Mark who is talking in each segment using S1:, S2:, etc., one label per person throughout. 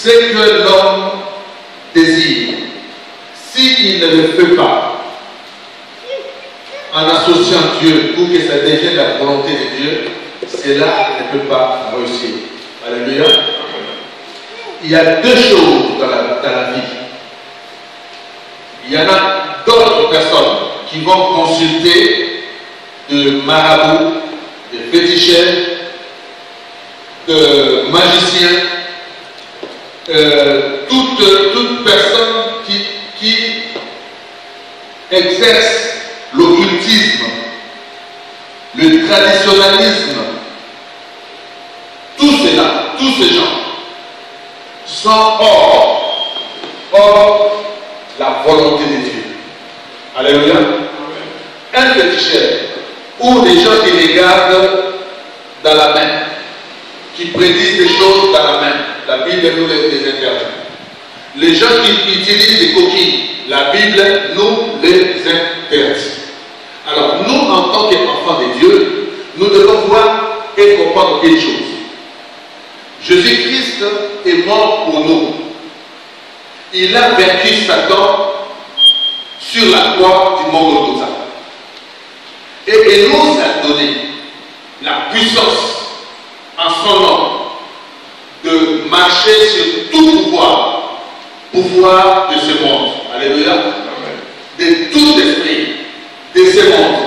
S1: ce que l'homme désire, s'il ne le fait pas, en associant Dieu pour que ça devienne la volonté de Dieu, cela ne peut pas réussir. Alléluia. Il y a deux choses dans la vie. Il y en a d'autres personnes qui vont consulter de marabouts, de féticheurs, de magiciens, toute personne qui exerce l'occultisme, le traditionnalisme, tout cela, tous ces gens sont hors la volonté de Dieu. Alléluia. Un féticheur ou des gens qui les gardent dans la main, qui prédisent des choses dans la main, la Bible nous les interdit. Les gens qui utilisent des coquilles, la Bible nous les interdit. Alors nous, en tant qu'enfants de Dieu, nous devons voir et comprendre quelque chose. Jésus-Christ est mort pour nous. Il a vaincu Satan sur la croix du mont Golgotha. Et il nous a donné la puissance en son nom de marcher sur tout pouvoir de ce monde. Alléluia. De tout esprit, de ce monde,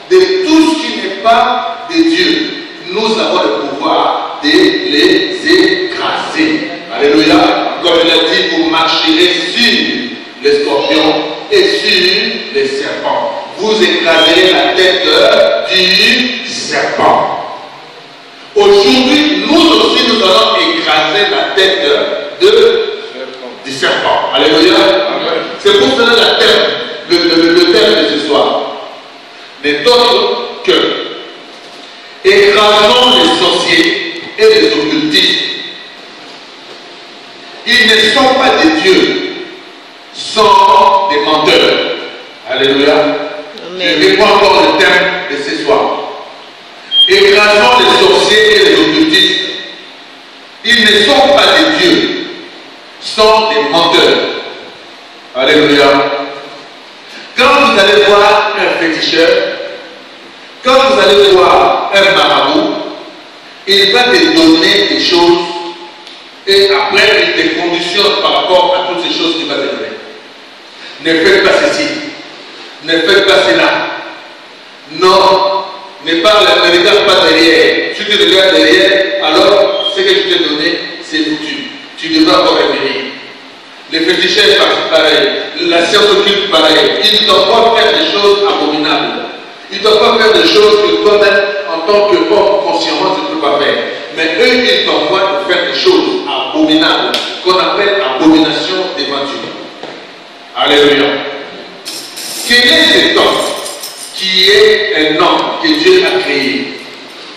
S1: de tout ce qui n'est pas de Dieu. Nous avons le pouvoir de les écraser. Alléluia. Comme il a dit, vous marcherez sur les scorpions et sur les serpents. Vous écraserez la tête du serpent. Aujourd'hui, nous aussi, nous allons écraser la tête du serpent. Alléluia. C'est pour cela le thème de ce soir n'est autre que écrasons les sorciers et les occultistes. Ils ne sont pas des dieux, sont des menteurs. Alléluia. Je réponds encore le thème de ce soir. Écrasons les sorciers et les occultistes. Ils ne sont pas des dieux, sont des menteurs. Alléluia. Quand vous allez voir un féticheur, quand vous allez voir un marabout, il va te donner des choses et après il te conditionne par rapport à toutes ces choses qu'il va te donner. Ne faites pas ceci, ne faites pas cela. Non, ne regarde pas derrière. Si tu regardes derrière, alors ce que je t'ai donné, c'est foutu. Tu devras encore revenir. Les féticheurs, pareil. La science occulte, pareil. Ils ne doivent pas faire des choses abominables. Ils ne doivent pas faire des choses que toi-même, en tant que homme, consciemment, tu ne peux pas faire. Mais eux, ils t'envoient de faire des choses abominables, qu'on appelle abomination devant Dieu. Alléluia. Quel est cet homme qui est un homme que Dieu a créé?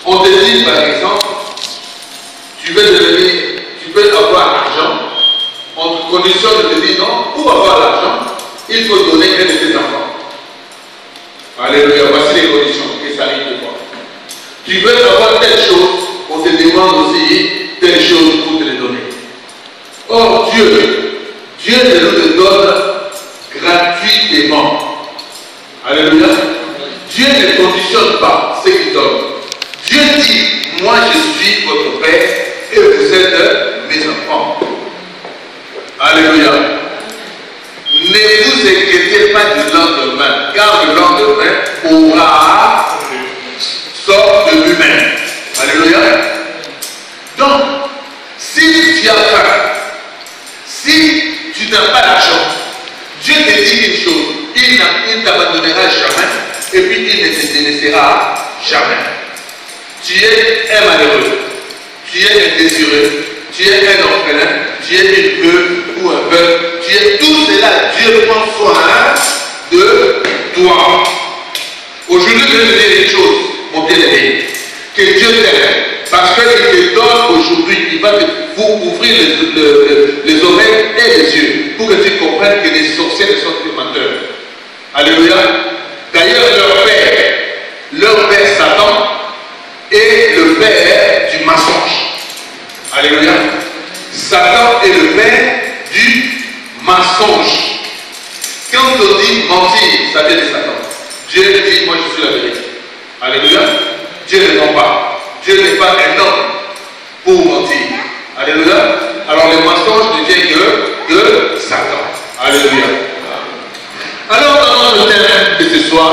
S1: On te dit, par exemple, tu veux avoir l'argent. On te conditionne de te dire non, pour avoir l'argent, il faut donner un de tes enfants. Alléluia, voici les conditions que ça arrive de toi. Tu veux avoir telle chose, on te demande aussi telle chose pour te les donner. Or, Dieu nous le donne gratuitement. Alléluia. Dieu ne conditionne pas ce qu'il donne. Dieu dit, moi je suis votre Père et vous êtes mes enfants. Alléluia. Ne vous inquiétez pas du lendemain, car le lendemain aura sort de lui-même. Alléluia. Donc, si tu as faim, si tu n'as pas d'argent, Dieu te dit une chose, il ne t'abandonnera jamais et puis il ne te délaissera jamais. Tu es un malheureux, tu es un désireux, tu es un orphelin, tu es une veuve ou un veuf, tu es tout cela, Dieu prend soin de toi. Aujourd'hui, je vais te dire une chose, mon bien-aimé, que Dieu t'aime, parce qu'il te donne aujourd'hui, il va te ouvrir les oreilles et les yeux, pour que tu comprennes que les sorciers ne sont que menteurs. Alléluia. D'ailleurs, leur père Satan est le père du mensonge. Alléluia. Satan est le père du mensonge. Quand on dit mentir, ça vient de Satan. Dieu dit, moi je suis la vérité. Alléluia. Dieu ne ment pas. Dieu n'est pas un homme pour mentir. Alléluia. Alors le mensonge ne vient que de Satan. Alléluia. Alors dans le thème de ce soir,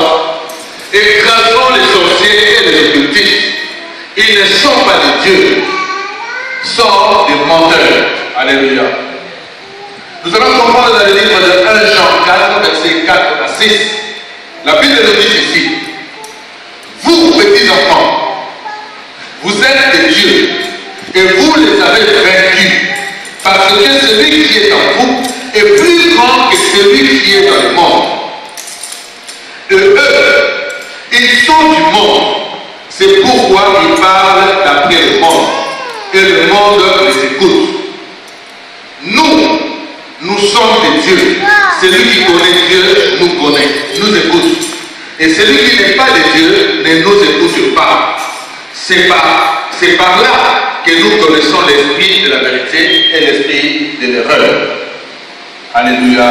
S1: écrasons les sorciers et les occultistes. Ils ne sont pas de Dieu, sont des menteurs. Alléluia. Nous allons comprendre dans le livre de 1 Jean 4, versets 4 à 6. La Bible nous dit ceci. Vous, petits enfants, vous êtes des dieux et vous les avez vaincus. Parce que celui qui est en vous est plus grand que celui qui est dans le monde. De eux, ils sont du monde. C'est pourquoi ils parlent d'après le monde. Et le monde les écoute. Nous sommes des dieux. Celui qui connaît Dieu nous connaît, nous écoute. Et celui qui n'est pas de Dieu ne nous écoute pas. C'est par là que nous connaissons l'esprit de la vérité et l'esprit de l'erreur. Alléluia.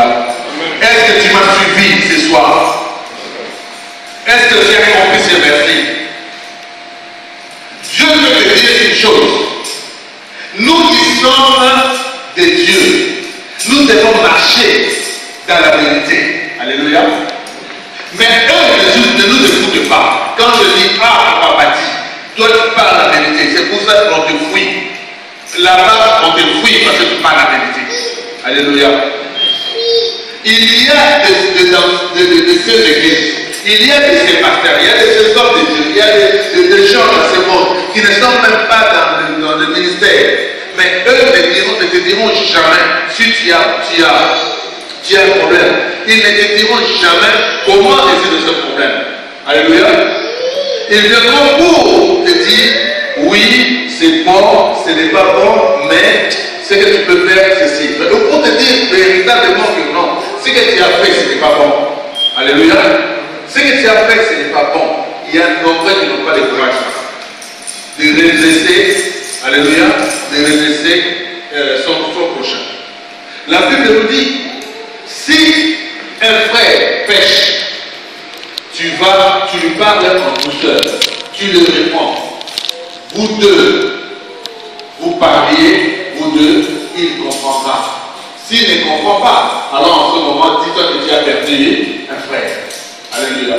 S1: Est-ce que tu m'as suivi ce soir? Est-ce que tu as compris ces versets? Je veux te dire une chose. Nous qui sommes des dieux, nous devons marcher dans la vérité. Alléluia. Mais eux ne nous écoutent pas. Quand je dis, ah, papa dit, toi tu parles la vérité. C'est pour ça qu'on te fouille. Là-bas, on te fouille parce que tu parles la vérité. Alléluia. Il y a de ces églises, il y a de ces pasteurs, il y a de ces hommes de Dieu, il y a des gens dans ce monde qui ne sont même pas dans le ministère. Mais eux ne te diront jamais si tu as un problème. Ils ne te diront jamais comment résoudre ce problème. Alléluia. Ils viendront pour te dire oui, c'est bon, ce n'est pas bon, mais ce que tu peux faire, c'est ceci. Mais pour te dire véritablement que non, ce que tu as fait, ce n'est pas bon. Alléluia. Ce que tu as fait, ce n'est pas bon. Il y a nombreux qui n'ont pas de courage de redresser, alléluia, de redresser son prochain. La Bible nous dit, si un frère pêche, tu lui parles en douceur, tu le réponds. Vous deux, vous parliez, vous deux, il comprendra. S'il ne comprend pas, alors en ce moment, dis-toi que tu as perdu un frère. Alléluia.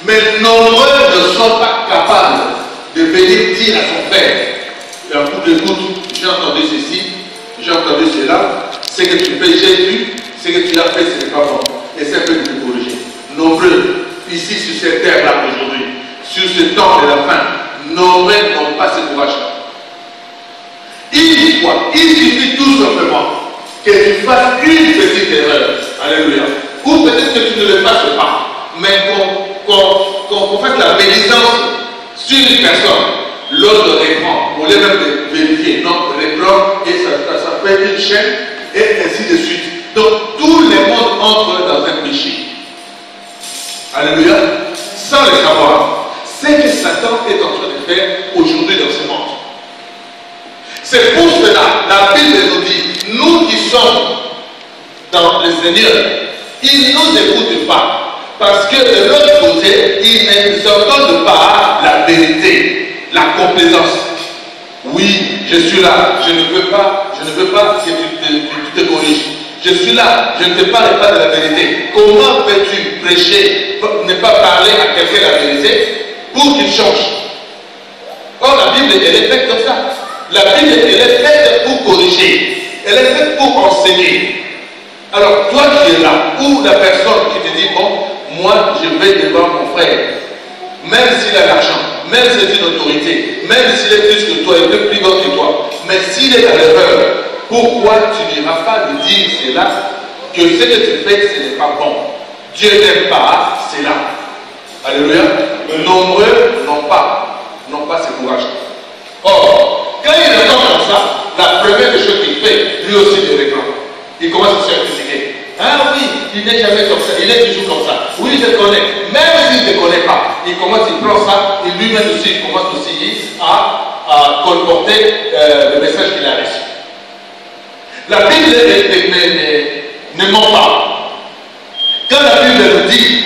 S1: Mais nombreux ne sont pas capables de venir dire à son frère, un coup de goutte, j'ai entendu ceci, j'ai entendu cela, ce que tu fais, j'ai vu, ce que tu as fait, ce n'est pas bon. Et c'est un peu de te corriger. Nombreux, ici sur cette terre-là aujourd'hui, sur ce temps de la fin, nombreux n'ont pas ce courage-là. Il suffit tout simplement que tu fasses une petite erreur. Alléluia. Ou peut-être que tu ne le fasses pas, mais qu'on fasse la médisance sur une personne. L'autre reprend, au lieu même de vérifier, non, reprend et ça fait une chaîne et ainsi de suite. Donc tout le monde entre dans un péché. Alléluia. Sans le savoir. C'est que Satan est en train de faire aujourd'hui dans ce monde. C'est pour cela, la Bible nous dit, nous qui sommes dans le Seigneur, il ne nous écoute pas. Parce que de l'autre côté, il ne nous entendent pas la vérité, la complaisance. Oui, je suis là, je ne veux pas que tu te corriges. Je suis là, je ne te parle pas de la vérité. Comment peux-tu prêcher, ne pas parler à quelqu'un la vérité pour qu'il change? Or, la Bible, elle est faite comme ça. La Bible, elle est faite pour corriger. Elle est faite pour enseigner. Alors, toi qui es là, ou la personne qui te dit, bon, moi, je vais devant mon frère, même s'il a l'argent, même s'il est une autorité, même s'il est plus que toi, il est plus grand que toi, mais s'il est dans l'erreur, pourquoi tu n'iras pas lui dire cela, que ce que tu fais, ce n'est pas bon? Dieu n'aime pas cela. Alléluia. Nombreux n'ont pas ce courage. Or, quand il entend comme ça, la première chose qu'il fait, lui aussi il réclame. Il commence à se faire critiquer. Ah oui, il n'est jamais comme ça, il est toujours comme ça. Oui, je te connais. Même s'il ne te connaît pas, il prend ça, et lui-même aussi, il commence aussi à colporter le message qu'il a reçu. La Bible ne ment pas. Quand la Bible nous dit,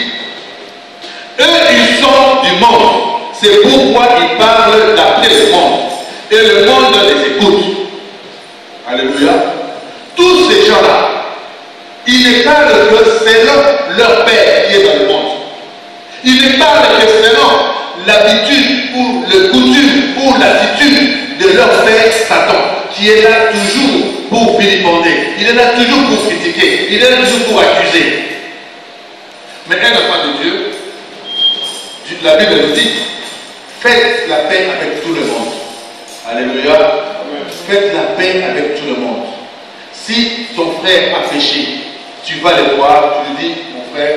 S1: eux ils sont du monde, c'est pourquoi ils parlent d'après le monde. Et le monde les écoute. Alléluia. Tous ces gens-là, ils ne parlent que selon leur Père qui est dans le monde. Ils ne parlent que selon l'habitude ou le coutume ou l'attitude de leur Père Satan, qui est là toujours pour vilipender. Il est là toujours pour critiquer. Il est là toujours pour accuser. Mais un enfant de Dieu, la Bible nous dit, faites la paix avec tout le monde. Alléluia. Amen. Faites la paix avec tout le monde. Si ton frère a péché, tu vas le voir, tu lui dis, mon frère,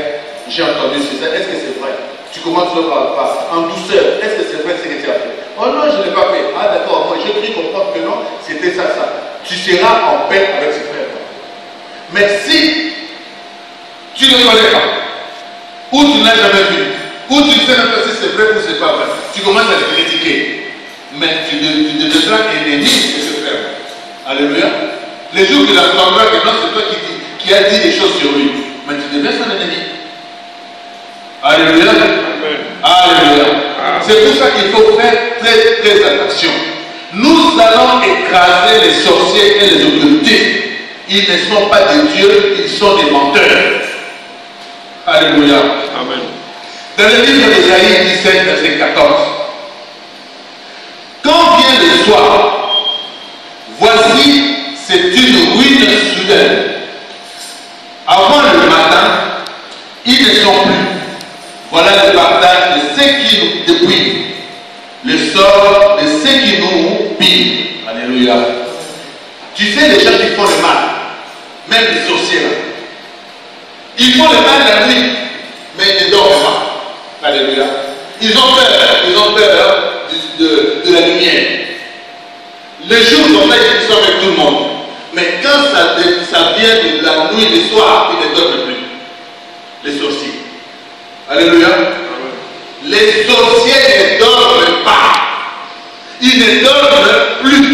S1: j'ai entendu ça, est-ce que c'est vrai? Tu commences par en douceur, est-ce que c'est vrai ce que tu as fait? Oh non, je ne l'ai pas fait. Ah d'accord, moi j'ai pris comprendre que non, c'était ça. Tu seras en paix avec ce frère. Mais si tu ne connais pas, ou tu n'as jamais vu, ou tu ne sais même pas si c'est vrai ou c'est pas vrai, tu commences à le critiquer. Mais tu deviendras ennemi de ce frère. Alléluia. Les jours qu'il apprendra que non, c'est toi qui as dit des choses sur lui. Mais tu deviens son ennemi. Alléluia. Alléluia. C'est pour ça qu'il faut faire très très attention. Nous allons écraser les sorciers et les occultistes. Ils ne sont pas des dieux, ils sont des menteurs. Alléluia. Amen. Dans le livre d'Ésaïe 17, verset 14. Quand vient le soir, voici, c'est une ruine soudaine. Avant le matin, ils ne sont plus. Voilà le partage de ceux qui nous dépouillent, le sort de ceux qui nous pillent. Alléluia. Tu sais, les gens qui font le mal, même les sorciers là, ils font le mal la nuit, mais ils ne dorment pas. Alléluia. Ils ont peur de la lumière. Le jour, comme ça, ils sont avec tout le monde. Mais quand ça vient de la nuit, le soir, ils ne dorment plus. Les sorciers. Alléluia. Les sorciers ne dorment pas. Ils ne dorment plus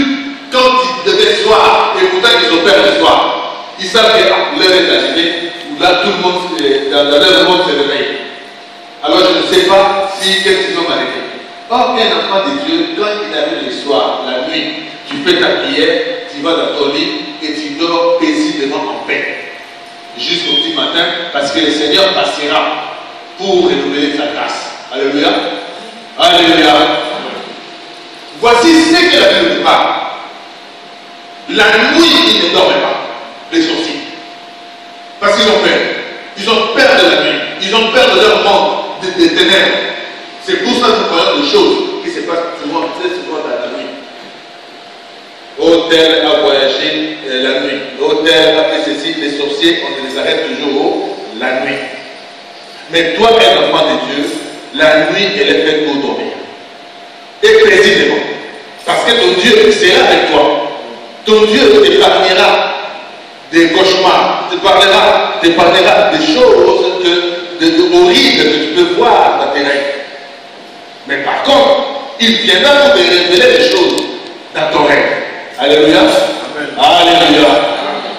S1: quand il devait soir. Et pourtant, ils opèrent le soir. Ils savent que l'heure est arrivée, où là, tout le monde, dans l'heure, le monde se réveille. Alors, je ne sais pas si qu'est-ce qu'ils ont arrêté. Or, un enfant de Dieu, quand il arrive le soir, la nuit, tu fais ta prière, tu vas dans ton lit et tu dors paisiblement en paix. Jusqu'au petit matin, parce que le Seigneur passera pour renouveler sa grâce. Alléluia. Alléluia. Voici ce que la Bible nous parle. La nuit, ils ne dorment pas, les sorciers. Parce qu'ils ont peur. Ils ont peur de la nuit. Ils ont peur de leur monde, des ténèbres. C'est pour ça que nous voyons des choses qui se passent souvent dans la nuit. Hôtel a voyagé la nuit. Hôtel a fait ceci. Les sorciers, on les arrête toujours la nuit. Mais toi, un enfant de Dieu, la nuit, elle est faite pour dormir. Et paisiblement. Parce que ton Dieu sera avec toi. Ton Dieu t'épargnera des cauchemars, te parlera des choses horribles que tu peux voir dans tes rêves. Mais par contre, il viendra pour te révéler des choses dans ton rêve. Alléluia. Amen. Alléluia.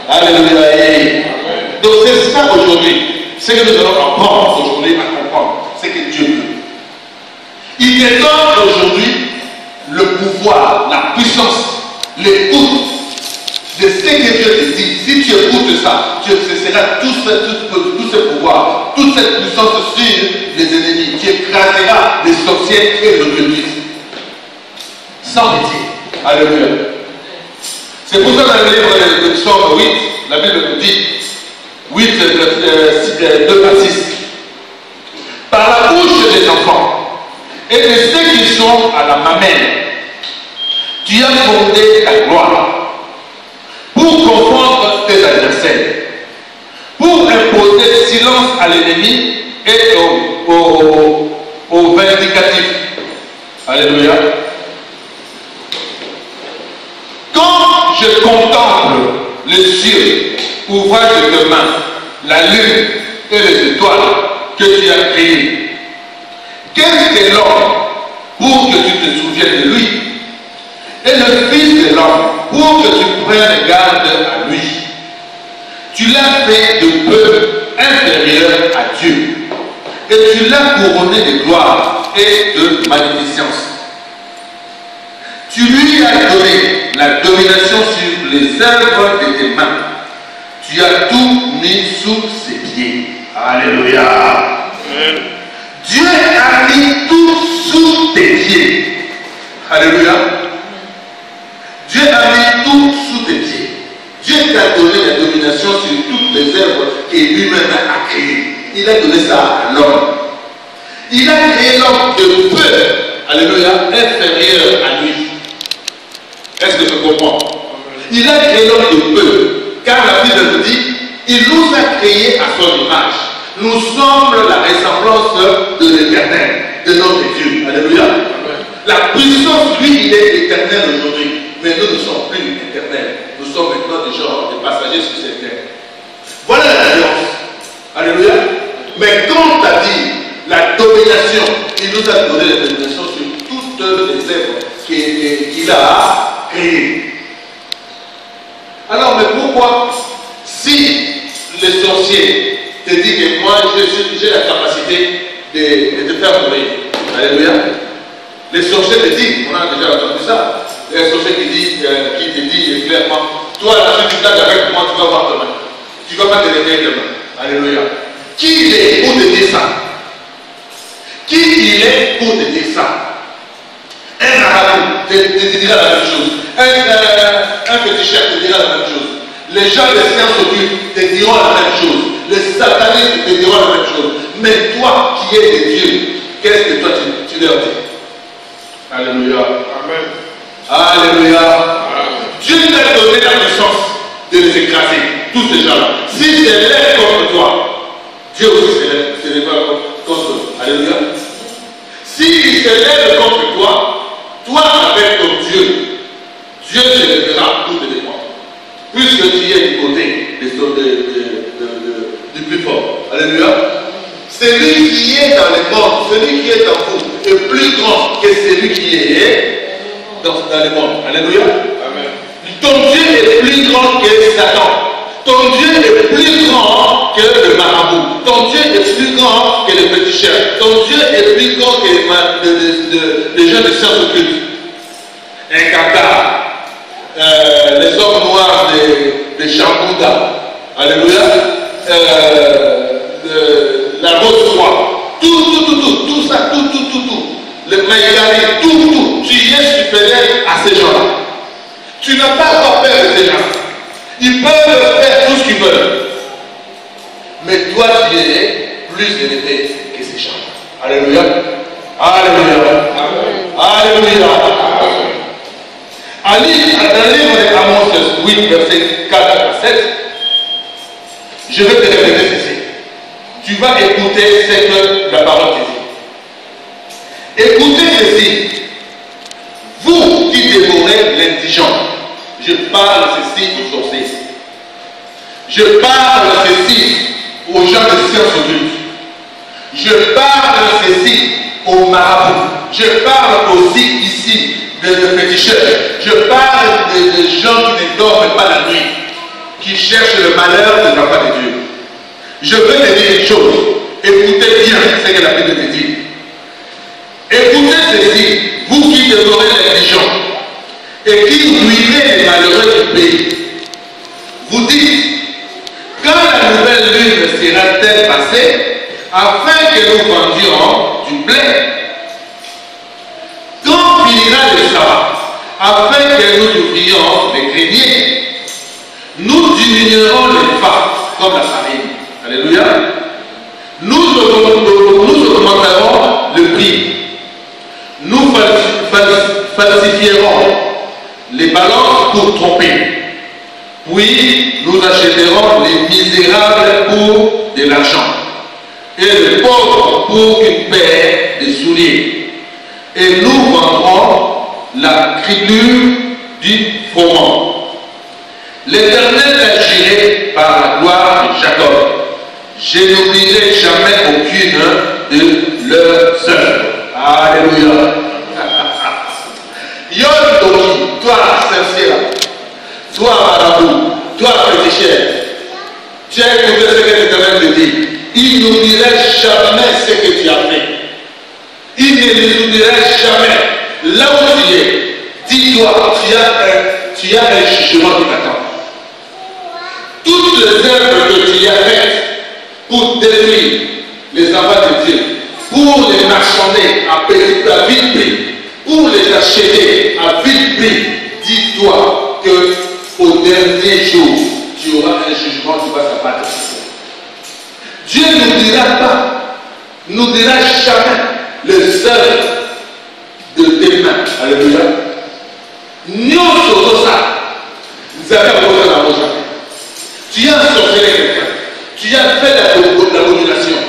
S1: Alléluia. Amen. Donc c'est ça aujourd'hui. Ce que nous allons apprendre aujourd'hui à comprendre, c'est que Dieu veut. Il te donne aujourd'hui le pouvoir, la puissance, l'écoute de ce que Dieu te dit. Si tu écoutes ça, tu exerceras tout ce pouvoir, toute cette puissance sur les ennemis. Tu écraseras les sorciers et les occultistes. Sans métier. Alléluia. C'est pour ça que dans le livre de Psaume 8, la Bible nous dit, 8, 2 à 6. Par la bouche des enfants et de ceux qui sont à la mamelle, tu as fondé ta gloire pour confondre tes adversaires, pour imposer silence à l'ennemi et au vindicatif. Alléluia. Quand je contemple les cieux, ouvrage de tes mains, la lune et les étoiles que tu as créées, qu'est-ce que l'homme pour que tu te souviennes de lui, et le Fils de l'homme pour que tu prennes garde à lui? tu l'as fait de peu inférieur à Dieu. Et tu l'as couronné de gloire et de magnificence. Tu lui as donné la domination sur les œuvres de tes mains. Tu as tout mis sous ses pieds. Alléluia. Dieu a mis tout sous tes pieds. Alléluia. Dieu a mis tout sous tes pieds. Dieu t'a donné la domination sur toutes les œuvres que lui-même a créées. Il a donné ça à l'homme. Il a créé l'homme de peu, alléluia, inférieur à lui. Est-ce que je comprends? Il a créé l'homme de peu, car la Bible nous dit, il nous a créés à son image. Nous sommes la ressemblance de l'éternel, de notre Dieu. Alléluia. La puissance, lui, il est éternel aujourd'hui. Mais nous ne sommes plus éternels. Nous sommes maintenant des gens, des passagers sur cette terre. Voilà la différence. Alléluia. Mais quand tu as dit la domination, il nous a donné la domination sur toutes les œuvres qu'il a créées. Alors, mais pourquoi, si les sorciers te disent que moi j'ai la capacité de te faire mourir, alléluia, les sorciers te disent, on a déjà entendu ça, les sorciers qui te disent clairement, toi là, si tu t'as avec moi, tu vas voir demain. Tu ne vas pas te réveiller demain. Alléluia. Qui il est pour te dire ça? Qui il est pour te dire ça? Un arabe te dira la même chose. Un féticheur te dira la même chose. Les gens des sciences occultes te diront la même chose. Les satanistes te diront la même chose. Mais toi qui es de Dieu, qu'est-ce que toi tu leur dis? Alléluia. Amen. Alléluia. Amen. Dieu t'a donné la puissance de les écraser, tous ces gens-là. S'ils se lèvent contre toi, Dieu aussi se lève contre eux. Alléluia. S'ils se lèvent contre toi, toi avec ton Dieu, Dieu se lèvera pour te défendre. Puisque tu es du côté du plus fort. Alléluia. Celui qui est dans le monde, celui qui est en vous, est plus grand que celui qui est dans le monde. Alléluia. Amen. Ton Dieu est plus grand que Satan. Ton Dieu est plus grand que le marabout. Ton Dieu est plus grand que le féticheur. Ton Dieu est plus grand que les gens de sciences occultes. Un Qatar, les hommes noirs de Chambouda. Alléluia. La rose soie. Tout ça, tout. Le Maïgari, tout. Tu es supérieur à ces gens-là. Tu n'as pas encore peur de ces gens. Ils peuvent faire tout ce qu'ils veulent. Mais toi, tu es plus élevé que ces gens. Alléluia. Alléluia. Alléluia. Dans le livre d'Amos 8, verset 4 à 7, je vais te répéter ceci. Tu vas écouter ce que la parole te dit. Écoutez ceci. Vous qui dévorez l'indigent, je parle ceci aux sorciers. Je parle ceci aux gens de sciences occultes. Je parle ceci aux marabouts. Je parle aussi ici de féticheurs. Je parle de gens qui ne dorment pas la nuit, qui cherchent le malheur des enfants de Dieu. Je veux te dire une chose. Écoutez bien ce que la Bible te dit. Écoutez ceci, vous qui dévorez l'indigent et qui ruinez les malheureux du pays. Vous dites, quand la nouvelle lune sera-t-elle passée, afin que nous vendions du blé? Quand finira le sabbat, afin que nous ouvrions des greniers? Nous diminuerons les femmes comme la farine. Alléluia. Nous augmenterons le prix. Nous falsifierons les balances pour tromper. Puis nous achèterons les misérables pour de l'argent et les pauvres pour une paire de souliers. Et nous vendrons la criblure du froment. L'Éternel agirait par la gloire de Jacob. Je n'oublierai jamais aucune de leurs œuvres. Alléluia. Yon Doki, toi sincère, toi marabout, toi féticheur, jamais ce que tu as fait. Il ne nous oubliera jamais. Là où tu es, dis-toi, tu as un jugement qui t'attend. Toutes les œuvres que tu as faites pour détruire les enfants de Dieu, pour les marchander à vite prix, pour les acheter à vite prix, dis-toi qu'au dernier jour, tu auras un jugement qui va s'abattre. Dieu ne nous dira jamais les œuvres de tes mains. Alléluia. Nous sommes ça. Nous avons besoin d'amour jamais. Tu as sorcelé quelqu'un. Tu as fait l'abomination.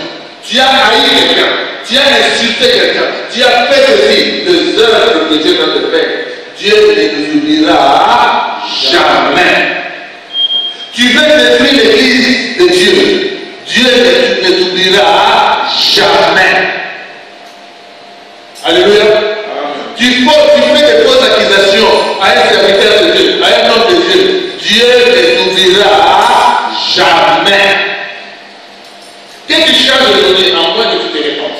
S1: Tu as haï quelqu'un. Tu as insulté quelqu'un. Tu as fait ceci. Les œuvres que Dieu va te faire. Dieu ne nous oubliera jamais. Tu veux détruire l'église de Dieu. Dieu ne t'oubliera jamais. Alléluia. Tu fais des fausses accusations à un serviteur de Dieu, à un homme de Dieu. Dieu ne t'oubliera jamais. Qu'est-ce que tu changes aujourd'hui en moins que tu te réponds?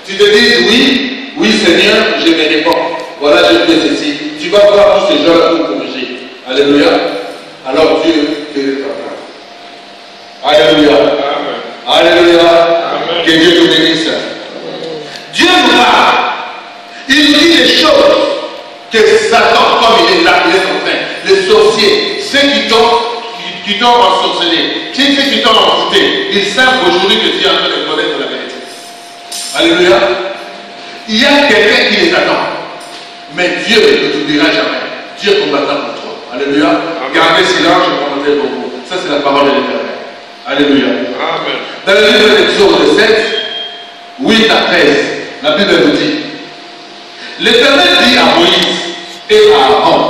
S1: Tu te dis oui, oui Seigneur, je me réponds. Voilà, je fais ceci. Tu vas voir tous ces gens-là pour corriger. Alléluia. Alors Dieu te répondra. Alléluia. Amen. Alléluia. Amen. Que Dieu nous bénisse. Dieu nous parle. Il nous dit des choses que Satan, comme il est là, il est en train. Les sorciers, ceux qui t'ont ensorcelé, ceux qui t'ont envoûté, ils savent aujourd'hui que tu es en train de connaître la vérité. Alléluia. Il y a quelqu'un qui les attend. Mais Dieu ne t'oubliera jamais. Dieu combattra pour toi. Alléluia. Gardez silence, je vais commenter pour vous. Ça, c'est la parole de l'Éternel. Alléluia. Amen. Dans le livre de l'Exode 7, 8 à 13, la Bible nous dit, l'Éternel dit à Moïse et à Aaron,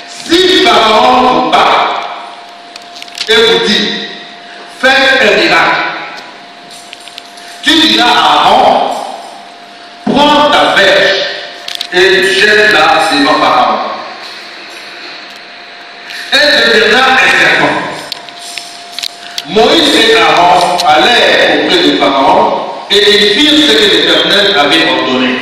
S1: si Pharaon vous parle et vous dit, faites un miracle, tu diras à Aaron, prends ta verge et jette-la devant Pharaon. Elle deviendra un serpent. Moïse et Aaron allèrent auprès de Pharaon et ils firent ce que l'Éternel avait ordonné.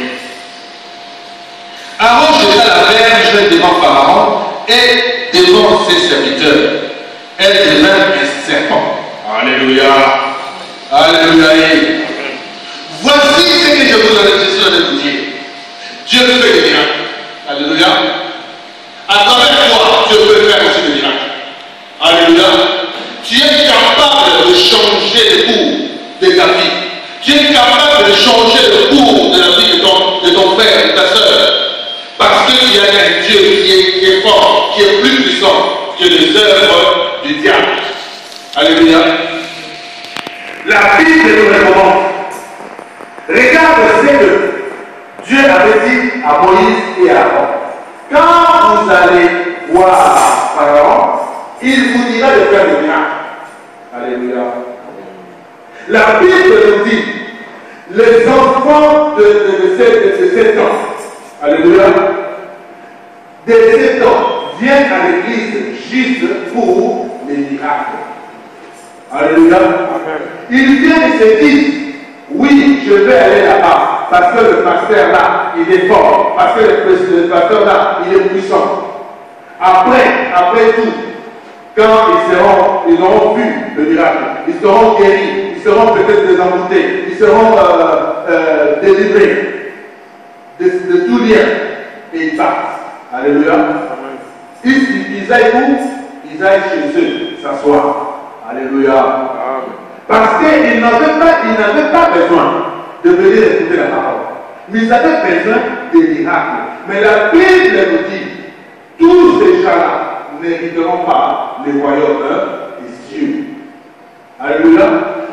S1: Aaron jeta la verge devant Pharaon et devant ses serviteurs. Elle devint un serpent. Alléluia. Alléluia. Voici ce que je vous avais dit de vous dire. Dieu fait des miracles. Alléluia. À travers toi, Dieu peut faire aussi des miracles. Alléluia. Tu es capable de changer le cours de ta vie. Tu es capable de changer le cours de la vie de ton frère, de ta soeur. Parce que tu as un Dieu qui est fort, qui est plus puissant que les œuvres du diable. Alléluia. La Bible nous recommande. Regarde ce que Dieu avait dit à Moïse et à Aaron. Quand vous allez voir Pharaon, il vous dira de faire des miracles. Alléluia. La Bible nous dit, les enfants de 7 ans, alléluia, de 7 ans viennent à l'église juste pour les miracles. Alléluia. Ils viennent et se disent, oui, je vais aller là-bas, parce que le pasteur là, il est fort, parce que le pasteur là, il est puissant. Après tout, quand ils auront vu le miracle, ils seront guéris, ils seront peut-être désemboutés, ils seront délivrés de tout lien, et ils partent. Alléluia. Ils aillent où? Ils aillent chez eux, s'asseoir. Alléluia. Parce qu'ils n'avaient pas besoin de venir écouter la parole. Mais ils avaient besoin des miracles. Mais la Bible nous dit, tous ces gens-là n'hériteront pas les royaumes des cieux. Alléluia.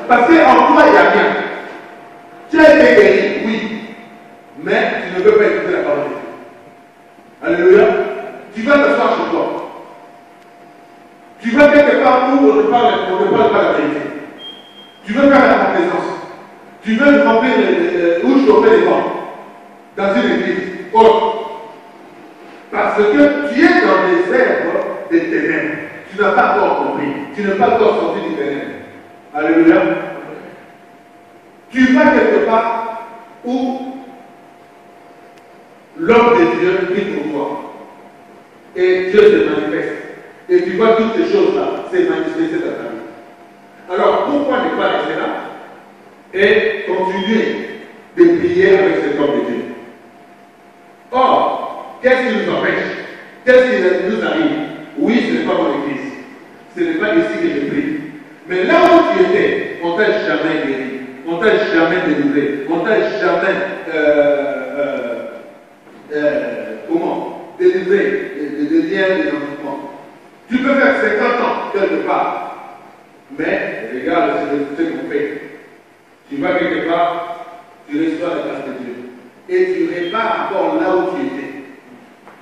S1: Parce qu'en toi, il n'y a rien. Tu as été guéri, oui. Mais tu ne peux pas écouter la parole de Dieu. Alléluia. Tu vas t'asseoir chez toi. Tu vas quelque part où on ne parle pas la vérité. Tu veux faire la complaisance. Tu veux remplir où je fais les vents. Dans une église. Oh. Parce que tu es dans les œuvres des ténèbres. Tu n'as pas encore compris. Tu n'es pas encore sorti du ténèbres. Alléluia. Tu vas quelque part où l'homme de Dieu prie pour toi. Et Dieu se manifeste. Et tu vois toutes ces choses-là se manifester dans ta vie. Alors pourquoi ne pas rester là et continuer de prier avec cet homme de Dieu? Or, qu'est-ce qui nous empêche? Qu'est-ce qui nous arrive? Oui, ce n'est pas mon église. Ce n'est pas ici que je prie. Mais là où tu étais, on ne t'a jamais guéri. On ne t'a jamais délivré. On ne t'a jamais délivré des liens, des envoûtements. Tu peux faire 50 ans quelque part. Mais regarde ce qu'on fait. Tu vas quelque part, tu reçois la grâce de Dieu. Et tu répares encore là où tu étais.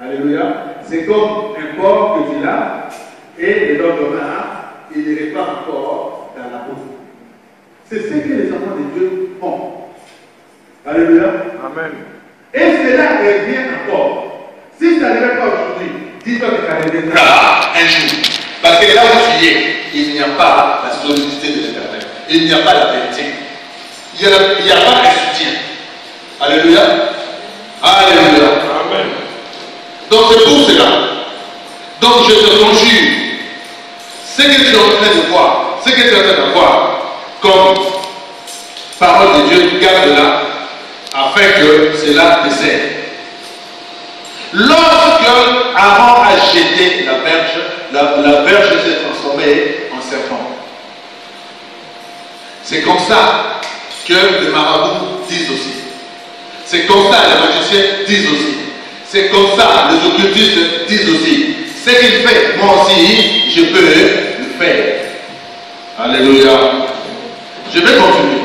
S1: Alléluia. C'est comme un porc que tu l'as, et le lendemain, il les répare encore dans la bouffe. C'est ce que les enfants de Dieu ont. Alléluia. Amen. Et cela revient encore. Si ça n'arrivait pas aujourd'hui, dis-toi que ça reviendra un jour. Parce que là où tu es, il n'y a pas la solidité de l'éternel. Il n'y a pas la vérité. Il n'y a pas un soutien. Alléluia. Alléluia. Amen. Donc c'est pour cela. Donc je te conjure, ce que tu es en train de voir, ce que tu es en train de voir comme parole de Dieu, garde-la afin que cela te serve. Lorsque Aaron a jeté la verge s'est transformée en serpent. C'est comme ça que les marabouts disent aussi. C'est comme ça les magiciens disent aussi. C'est comme ça les occultistes disent aussi. Ce qu'il fait, moi aussi, je peux le faire. Alléluia. Je vais continuer.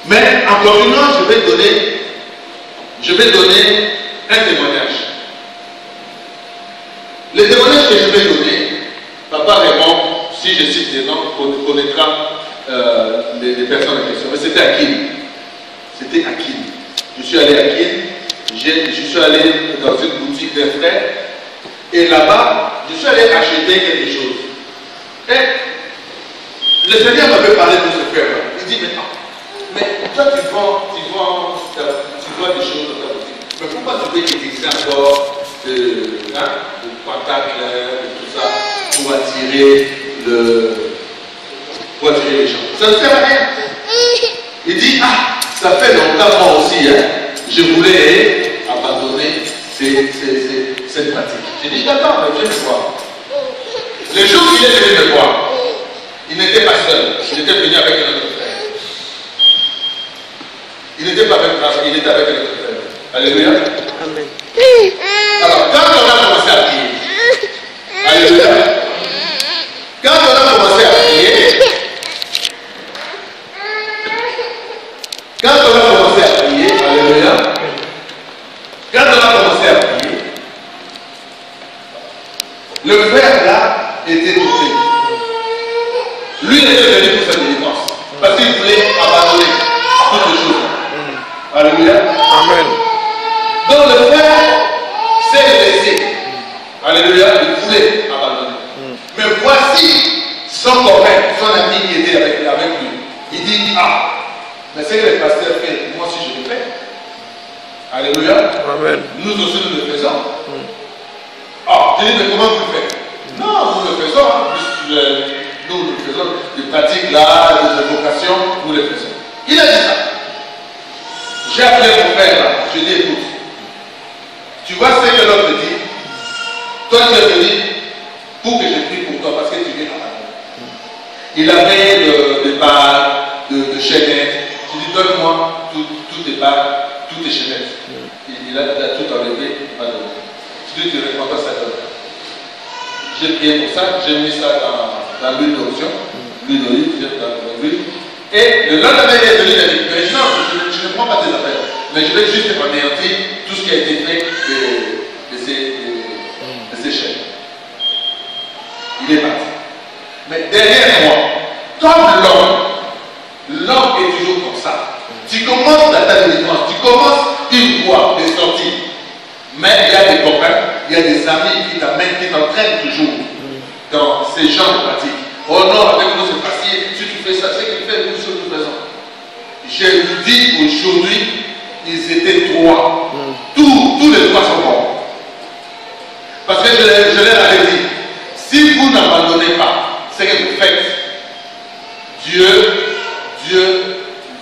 S1: Mais en continuant, je vais donner un témoignage. Les témoignages que je vais donner, papa répond, si je cite des noms, on connaîtra les personnes en question. Mais c'était à Kin. C'était à Kin. Je suis allé à Kin. Je suis allé dans une boutique d'un frère. Et là-bas, je suis allé acheter quelque chose. Et le Seigneur m'avait parlé de ce frère-là. Il dit, mais toi tu vends des choses dans ta boutique. Mais pourquoi tu veux utiliser encore de contacts et tout ça pour attirer les gens? Ça ne sert à rien. Il dit, ça fait longtemps moi aussi, je voulais abandonner cette pratique. J'ai dit, d'accord, mais viens me voir. Le jour où il est venu me voir, il n'était pas seul, il était venu avec un autre frère. Il n'était pas avec moi, il était avec un autre frère. Alléluia. Amen. Alors, quand on a commencé à prier, alléluia. Quand on a commencé à prier, alléluia. Quand on a commencé à prier, le frère là était tombé. Lui il était venu pour sa délivrance. Parce qu'il voulait abandonner toutes les choses. Alléluia. Amen. Donc le frère s'est laissé. Alléluia. Il voulait abandonner. Mais voici son copain, son ami qui était avec lui. Il dit, mais c'est que le pasteur fait, moi aussi je le fais. Alléluia. Amen. Nous aussi nous le faisons. Je dis, mais comment vous le faites? Non, nous le faisons. Nous le faisons. Des pratiques là, des invocations, nous les faisons. Il a dit ça. J'ai appelé mon frère là. Je dis, écoute, tu vois ce que l'autre dit? Toi tu es venu pour que je prie pour toi parce que tu viens abandonner. Il avait des balles, de chaînettes. Je dis, donne-moi toutes tes balles, toutes tes chaînettes. Il a tout enlevé, il m'a donné. Je dis, tu ne réponds pas ça. J'ai prié pour ça, j'ai mis ça dans l'huile d'onction, l'huile d'olive, dans l'huile. Et le lendemain, il est venu, il a dit, mais non, je ne prends pas tes affaires, mais je vais juste anéantir tout ce qui a été fait de ces chaînes. Il est parti. Mais derrière moi, comme l'homme est toujours comme ça. Tu commences dans ta délivrance, tu commences une voie de sortie. Mais il y a des copains, il y a des amis qui t'amènent, qui t'entraînent toujours dans ces genres de pratiques. Oh non, avec nous c'est facile, si tu fait ça, c'est qu'il fait une chose de toute façon. Je vous dis aujourd'hui, ils étaient trois. Tous les trois sont bons. Parce que je leur avais dit, si vous n'abandonnez pas ce que vous faites, Dieu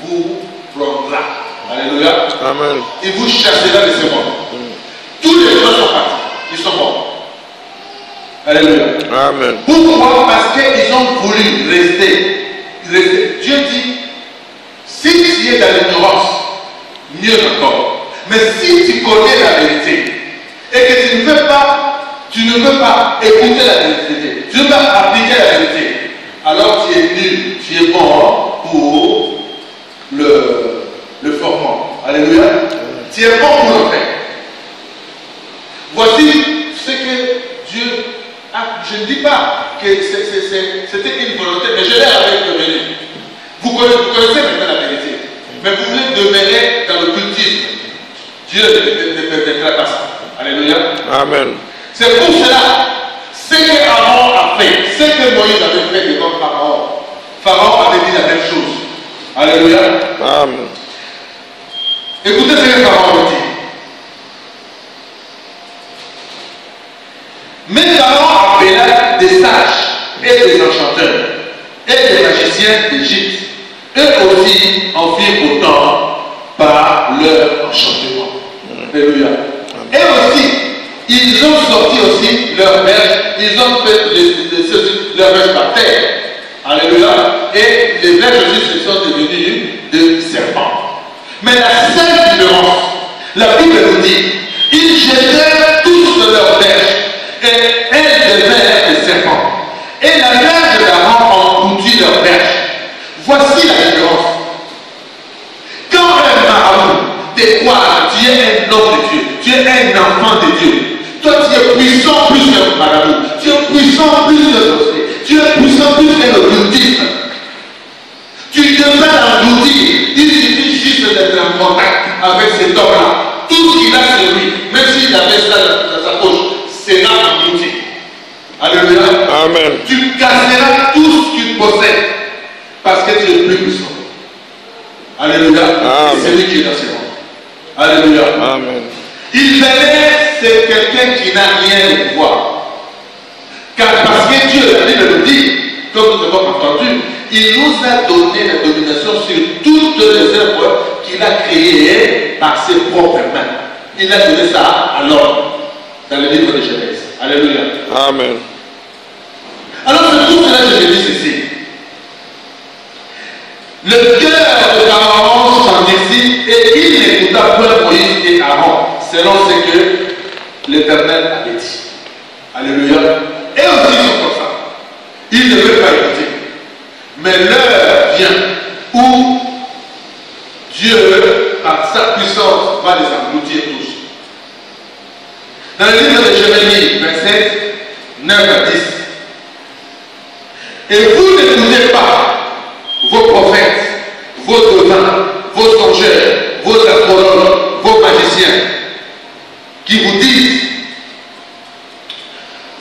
S1: vous prendra. Alléluia.
S2: Amen.
S1: Il vous chassera de ce monde. Tous les trois sont partis. Ils sont morts. Alléluia.
S2: Amen.
S1: Pourquoi? Parce qu'ils ont voulu rester. Dieu dit, si tu es dans l'ignorance, mieux encore. Mais si tu connais la vérité et que tu ne veux pas écouter la vérité, tu ne veux pas appliquer la vérité, alors tu es nul, tu es bon pour le formant. Alléluia. Tu es bon pour le faire. Voici ce que Dieu a. Je ne dis pas que c'était une volonté, mais je l'ai avec prévenu. Vous connaissez maintenant la vérité, mais vous voulez demeurer dans le cultisme. Dieu ne permettra pas ça. Alléluia.
S2: Amen.
S1: C'est pour cela, ce que Aaron a fait, ce que Moïse avait fait devant Pharaon, Pharaon avait dit la même chose. Alléluia.
S2: Amen.
S1: Écoutez ce que Pharaon dit. Mais Pharaon appela des sages et des enchanteurs et des magiciens d'Égypte. Eux aussi en firent autant par leur enchantement. Alléluia. Et aussi, ils ont sorti aussi leurs verges, ils ont fait leurs verges par terre. Alléluia. Et les verges aussi se sont devenus de serpents. Mais la seule différence, la Bible nous dit, ils jetèrent tous de leurs verges et elles devinrent des serpents. Et la verge d'Aaron engloutit leurs verges. Voici la différence. Quand un marabout te croit, tu es un homme de Dieu, tu es un enfant de Dieu. Toi, tu es puissant plus qu'un marabout, tu es puissant plus qu'un sorcier, tu es puissant plus qu'un occultiste. Tu devrais l'engloutir. Il suffit juste d'être en contact avec cet homme-là. Tout ce qu'il a sur lui, même s'il avait ça dans sa poche, sera englouti. Alléluia.
S2: Amen.
S1: Tu casseras tout ce qu'il possède parce que tu es plus puissant. Alléluia. C'est lui qui est dans ce monde. Alléluia.
S2: Amen.
S1: Il venait, c'est quelqu'un qui n'a rien de pouvoir. Car parce que Dieu, la Bible nous dit, comme nous avons entendu, il nous a donné la domination sur toutes les œuvres qu'il a créées par ses propres mains. Il a donné ça à l'homme dans le livre de Genèse. Alléluia.
S2: Amen.
S1: Alors c'est pour cela que je dis ceci. Le cœur de Pharaon s'endurcit et il n'écouta point Moïse et Aaron, selon ce que l'Éternel avait dit. Alléluia. Et aussi ils sont comme ça. Ils ne veulent pas écouter. Mais l'heure vient où Dieu, par sa puissance, va les engloutir tous. Dans le livre de Jérémie, 27, 9 à 10. Et vous n'écoutez pas vos prophètes, vos devins, vos songeurs, vos astrologues, vos magiciens, qui vous disent,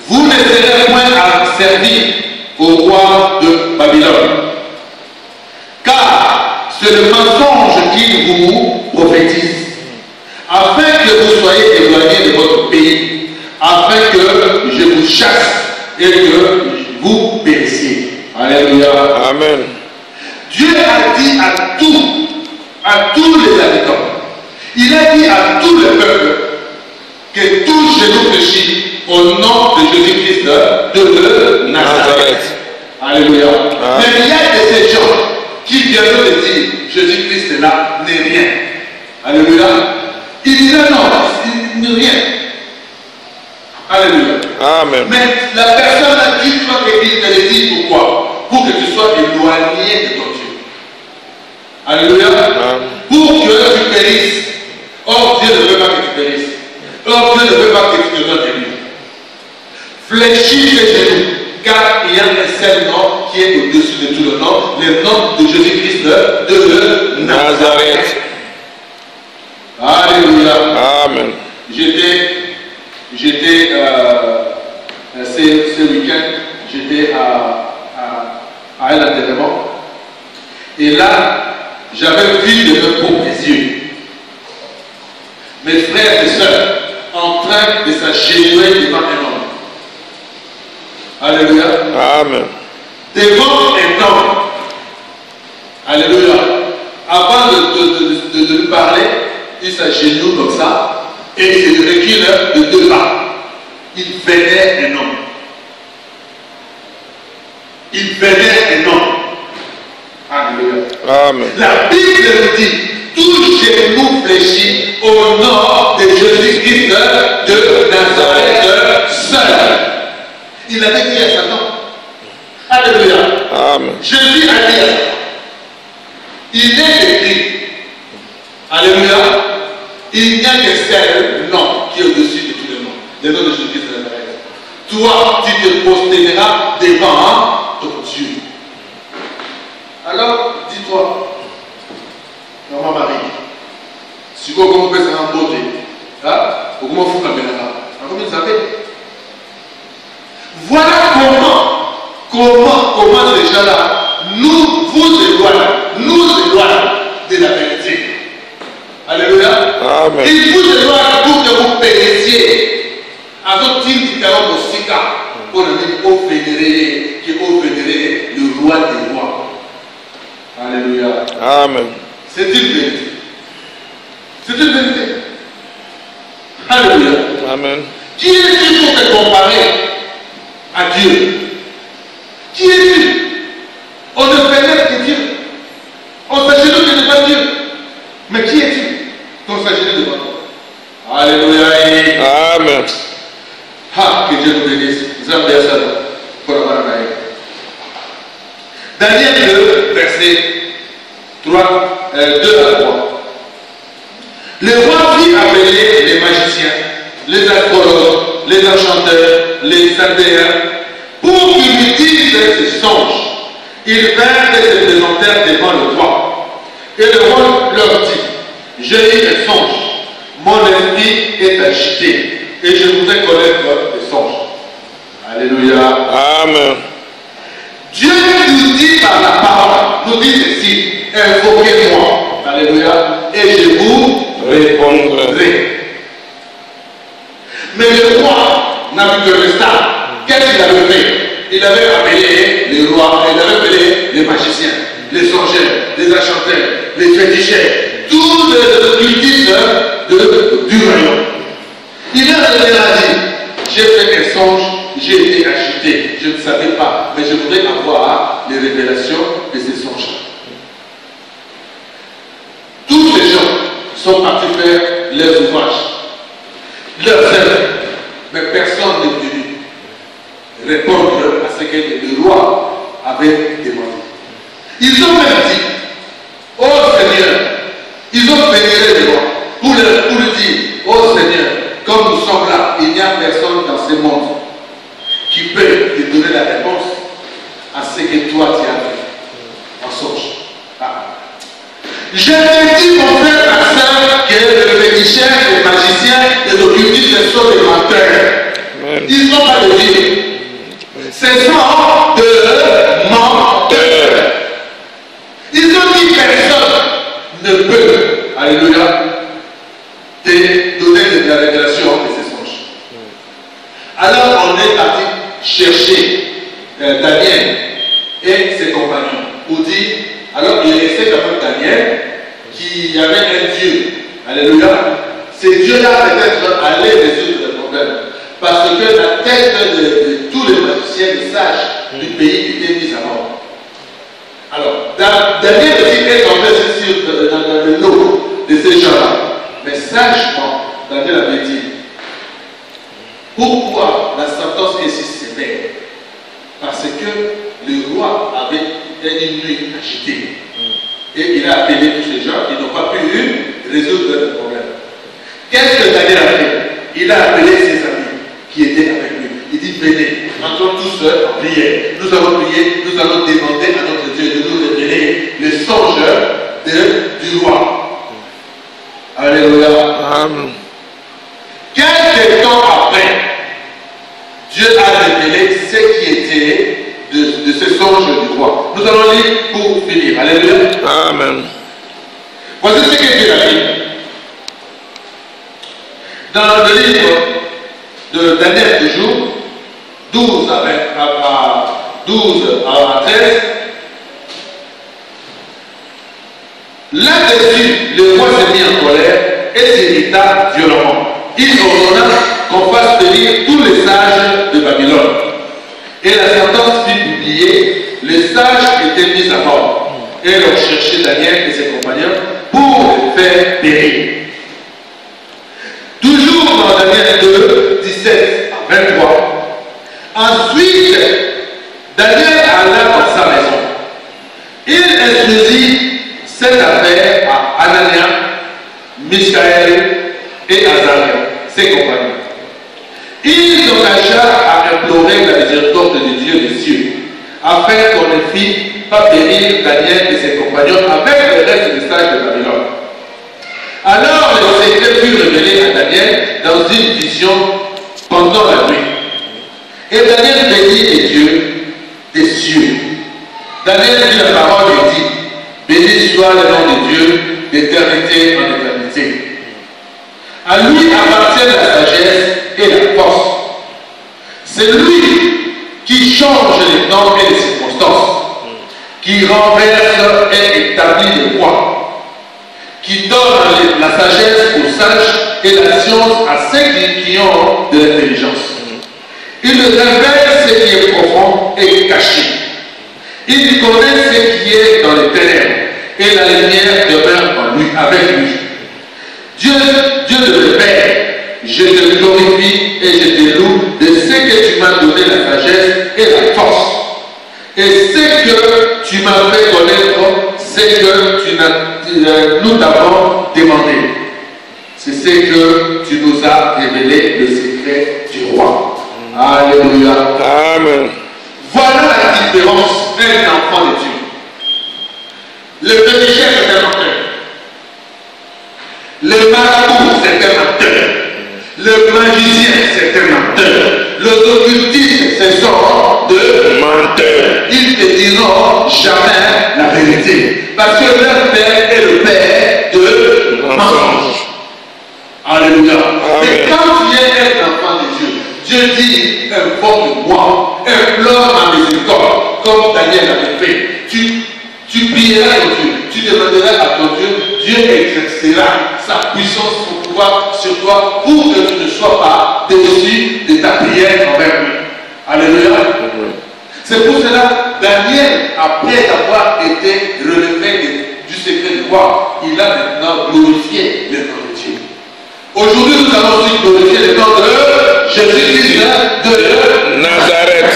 S1: vous ne serez point à servir au roi de Babylone. Car c'est le mensonge qu'il vous prophétise, afin que vous soyez éloignés de votre pays, afin que je vous chasse et que vous périssiez. Alléluia.
S2: Amen.
S1: Dieu a dit à tous les habitants, il a dit à tout le peuple que tout genou fléchit au nom de Jésus-Christ de Nazareth. Alléluia. Mais il y a de ces gens qui viennent de dire Jésus-Christ est là, n'est rien. Alléluia. Il dit non, il n'est rien. Alléluia.
S2: Amen.
S1: Mais la personne a dit, toi, qu'il te le dit pourquoi? Pour que tu sois éloigné de ton Dieu. Alléluia.
S2: Amen.
S1: Pour que tu périsses. Or, Dieu ne veut pas que tu périsses. Or, Dieu ne veut pas que tu te donnes de lui. Fléchis tes genoux, car il y a un seul nom qui est au-dessus de tout le nom, le nom de Jésus-Christ de Nazareth. Alléluia.
S2: Amen.
S1: J'étais ce week-end, j'étais à un enterrement Et là, j'avais vu de mes propres yeux mes frères et sœurs en train de s'agenouiller devant un homme. Alléluia.
S2: Amen.
S1: Devant un homme. Alléluia. Avant de lui parler, il s'agenouille comme ça et il recule de 2 pas. Il vénère un homme. Il vénère un homme. Alléluia.
S2: Amen.
S1: La Bible nous dit, tout genou fléchit au nom de Jésus-Christ de Nazareth seul. Il avait dit à Satan. Alléluia.
S2: Amen.
S1: Jésus a dit à Satan. Il est écrit. Alléluia. Il n'y a qu'un seul nom qui est au-dessus de tous les noms. Le nom de Jésus-Christ de Nazareth. Toi, tu te prosterneras devant ton Dieu. Alors, dis-toi, maman Marie, si vous pouvez faire un beauté, comment vous la mettez là? Comment vous savez? Voilà comment ces gens-là nous éloignent de la vérité. Alléluia.
S2: Amen.
S1: Ils vous éloignent pour que vous périssiez. Avec une différence aussi pour vénérer le roi des rois. Alléluia.
S2: Amen.
S1: C'est une vérité. C'est une vérité. Alléluia.
S2: Amen.
S1: Qui es-tu pour te comparer à Dieu? Qui es-tu? On ne vénère que Dieu. On s'agenouille que devant Dieu. Mais qui es-tu qu'on s'agenouille devant toi? Alléluia.
S2: Amen.
S1: Ah, que Dieu nous bénisse. Nous avons bien ça pour avoir un aïe. Daniel 2, verset 2 à 3. Le roi fit appeler les magiciens, les astrologues, les enchanteurs, les sardéens, pour qu'ils lui disent ses songes. Ils vinrent et se présentèrent devant le roi. Et le roi leur dit, j'ai eu un songe, mon esprit est agité, et je voudrais connaître les songes. Alléluia.
S2: Amen.
S1: Dieu nous dit par la parole, nous dit ceci, invoquez-moi, alléluia, et je vous répondrai. Mais le roi Nabuchodonosor, qu'est-ce qu'il avait fait? Il avait appelé les rois, il avait appelé les magiciens, les songeurs, les enchanteurs, les féticheurs, tous les occultistes du royaume. Il leur a dit, j'ai fait un songe, j'ai été agité, je ne savais pas, mais je voudrais avoir les révélations de ces songes. Tous les gens sont partis faire leurs ouvrages, leurs œuvres, mais personne n'est venu répondre à ce que le roi avait demandé. Ils ont même dit, oh Seigneur, ils ont vénéré le roi pour lui dire, oh Seigneur, comme nous sommes là, il n'y a personne dans ce monde qui peut te donner la réponse à ce que toi tu as fait en songe. Je te dis, mon frère, ma soeur, que les féticheurs, les magiciens, les occultistes sont des menteurs. Ils n'ont pas de Dieu. Ce sont de menteurs. Ils ont dit personne ne peut, alléluia, te donner de la révélation de ces songes. Alors on est parti chercher Daniel et ses compagnons pour dire, alors il essaie d'apprendre Daniel qui avait un Dieu, alléluia, ces dieux-là peut-être allaient résoudre le problème parce que la tête de tous les magiciens, les sages du pays était mise à mort. Alors, Daniel aussi est tombé dans le lot de ces gens-là, mais sagement, Daniel avait dit, pourquoi la sentence est si sévère? Parce que le roi avait une nuit agitée. Et il a appelé tous ces gens qui n'ont pas pu résoudre le problème. Qu'est-ce que Daniel a fait? Il a appelé ses amis qui étaient avec lui. Il dit, venez, entrons tous en prière. Nous allons prier, nous allons demander à notre Dieu de nous révéler le songe du roi. Alléluia.
S2: Amen.
S1: Quelques temps après, Dieu a révélé ce qui était de ce songe songe du roi. Nous allons lire pour finir. Alléluia.
S2: Amen.
S1: Voici ce que Dieu a dit. Dans le livre de Daniel toujours, 12 à 13, là-dessus, le roi s'est mis en colère et s'irrita violemment. Il ordonna qu'on fasse venir tous les sages de Babylone. Et la sentence fut publiée, les sages étaient mis à mort. Et l'on cherchait Daniel et ses compagnons pour les faire périr. Toujours dans Daniel 2, 17 à 23. Ensuite, Daniel alla dans sa maison. Il introduisit cette affaire à Anania, Michaël et Azaria, ses compagnons. Il s'engagea à implorer la miséricorde de Dieu des cieux, afin qu'on ne fît pas périr Daniel et ses compagnons avec le reste des sages de Babylone. Alors les secrets furent révélés à Daniel dans une vision pendant la nuit. Et Daniel bénit les dieux des cieux. Daniel dit la parole et dit, béni soit le nom de Dieu d'éternité en éternité. À lui appartient la sagesse et la force. C'est lui qui change les temps et les circonstances, qui renverse et établit le roi, qui donne la sagesse aux sages et la science à ceux qui ont de l'intelligence. Il révèle ce qui est profond et caché. Il connaît ce qui est dans les ténèbres et la lumière demeure en lui, avec lui. Dieu le Père, je te glorifie et je te loue de ce que tu m'as donné la sagesse et la force. Et ce que tu m'as fait connaître, c'est que nous t'avons demandé. C'est ce que tu nous as révélé, le secret du roi. Alléluia.
S2: Amen.
S1: Voilà la différence d'un enfant de Dieu. Le pécheur, c'est un menteur. Le marabout, c'est un menteur. Le magicien, c'est un menteur. Les occultistes, ce sont de menteurs. Ils ne diront jamais la vérité. Parce que leur père est le père de mensonges. Alléluia. Et quand tu es un enfant de Dieu, Dieu dit, invoque-moi, implore ma miséricorde, comme Daniel avait fait. Tu prieras à Dieu, tu demanderas à ton Dieu, Dieu exercera sa puissance, son pouvoir sur toi pour que tu ne sois pas déçu de ta prière envers lui. Alléluia. C'est pour cela, Daniel, après avoir été relevé du secret du roi, il a maintenant glorifié le nom de Dieu. Aujourd'hui, nous allons aussi glorifier le nom de Jésus-Christ de Nazareth.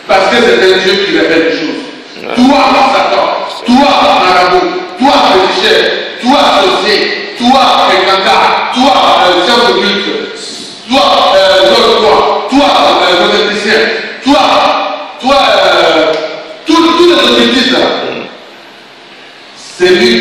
S1: Parce que c'est un Dieu qui révèle les choses. Toi, Satan, toi, marabout, toi, pécheur, toi, sorcier, toi, écanta, toi, science occulte, toi, politicien, toi, tous les occultistes là. C'est lui